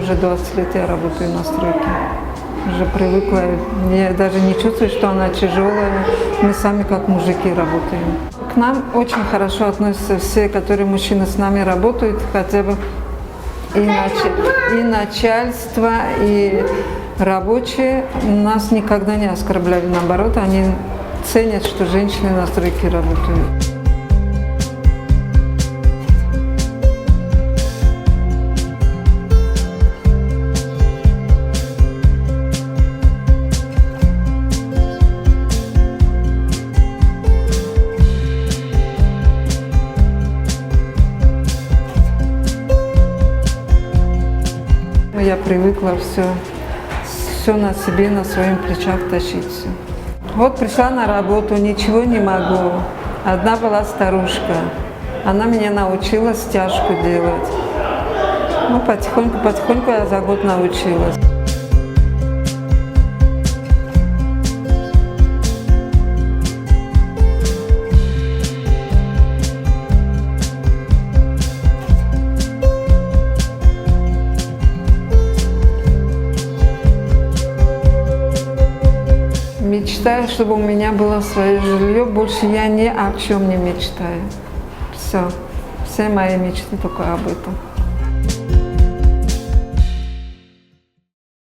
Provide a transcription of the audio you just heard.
уже 20 лет я работаю на стройке. Уже привыкла. Я даже не чувствую, что она тяжелая. Мы сами как мужики работаем. К нам очень хорошо относятся все, которые мужчины с нами работают, хотя бы и начальство, и рабочие нас никогда не оскорбляли. Наоборот, они ценят, что женщины на стройке работают. Я привыкла все на себе, на своих плечах тащить. Вот пришла на работу, ничего не могу. Одна была старушка. Она меня научила стяжку делать. Ну, потихоньку я за год научилась. Мечтаю, чтобы у меня было свое жилье. Больше я ни о чем не мечтаю. Все мои мечты только об этом.